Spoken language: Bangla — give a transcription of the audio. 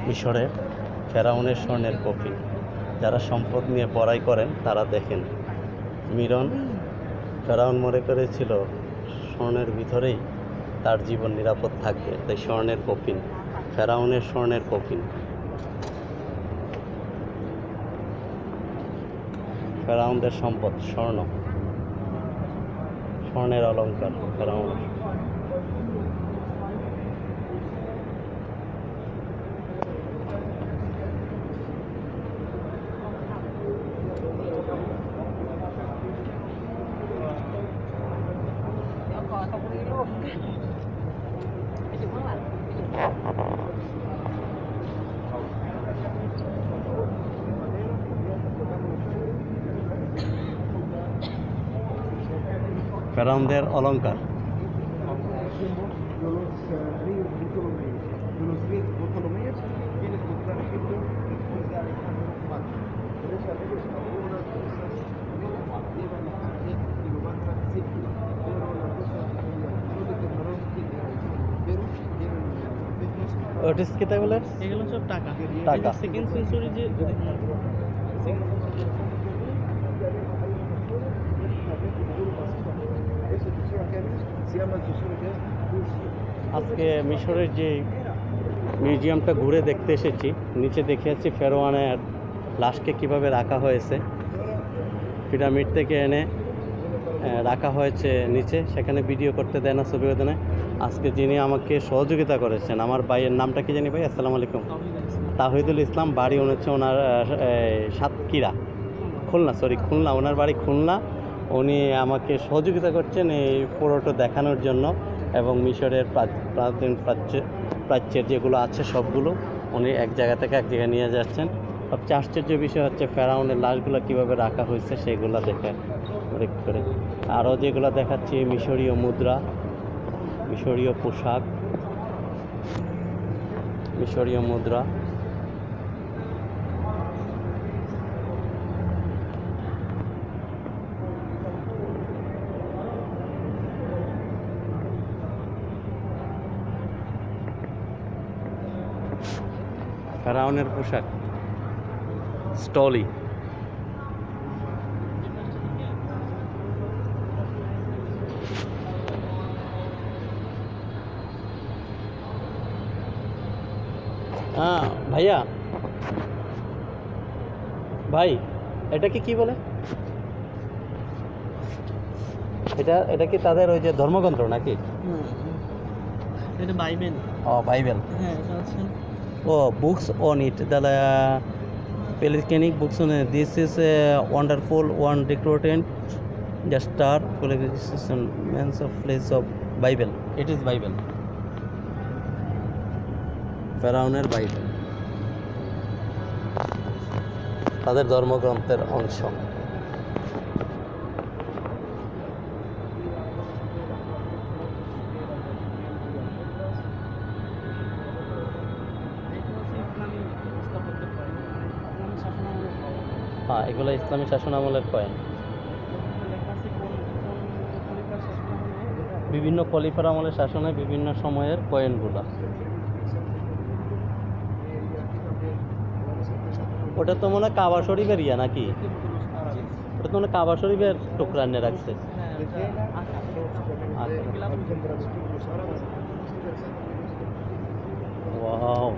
মিশরের ফেরাউনের স্বর্ণের কফিন। যারা সম্পদ নিয়ে বড়াই করেন তারা দেখেন, ফেরাউন মনে করেছিল স্বর্ণের ভিতরেই তার জীবন নিরাপদ থাকবে, তাই স্বর্ণের কফিন, ফেরাউনের স্বর্ণের কফিন। ফেরাউনদের সম্পদ স্বর্ণের অলঙ্কার ফেরাউনের। ফেরাউনদের অলঙ্কার। ওটিস কেটা বলে এগুলো সব টাকা টাকা। সেকেন্ড সেঞ্চুরি যে আজকে মিশরের যে মিউজিয়ামটা ঘুরে দেখতে এসেছি, নিচে দেখিয়েছি ফেরাউনের লাশকে কিভাবে রাখা হয়েছে। পিরামিড থেকে এনে রাখা হয়েছে নিচে, সেখানে ভিডিও করতে দেয় না, ছবি দেয় না। আজকে যিনি আমাকে সহযোগিতা করেছেন, আমার ভাইয়ের নামটা কি জানি ভাই? আসসালামু আলাইকুম। তাহিদুল ইসলাম, বাড়ি হচ্ছে ওনার সাতক্ষীরা, খুলনা, ওনার বাড়ি খুলনা। উনি আমাকে সহযোগিতা করছেন এই পুরোটা দেখানোর জন্য, এবং মিশরের প্রাচ্যের যেগুলো আছে সবগুলো উনি এক জায়গা থেকে এক জায়গায় নিয়ে যাচ্ছেন। সবচেয়ে আশ্চর্য বিষয় হচ্ছে ফেরাউনের লাশগুলো কীভাবে রাখা হয়েছে সেগুলো দেখে করে। আরও যেগুলো দেখাচ্ছি মিশরীয় মুদ্রা, মিশরীয় পোশাক, মিশরীয় মুদ্রা। ফেরাউনের পোশাক, স্টলি। হ্যাঁ ভাইয়া, ভাই এটাকে কি বলে? এটা কি তাদের ওই যে ধর্মগ্রন্থ নাকি? এটা বাইবেল। ও বাইবেল। হ্যাঁ, এটা আছে। Books on it. The Pelicanic books on it. This is a wonderful one decorated. The star qualification means of place of Bible. It is Bible. ফেরাউনের বাইবেল তাদের ধর্মগ্রন্থের অংশ। হ্যাঁ, এগুলো ইসলামী শাসনামলের কয়েন। বিভিন্ন খলিফার আমলের শাসনে বিভিন্ন সময়ের কয়েনগুলো। ওটা তো মনে হয় কাবা শরীফের ইয়া নাকি? ওটা তো মনে হয় কাবা শরীফের টুকরা এনে রাখছে। ওয়াও।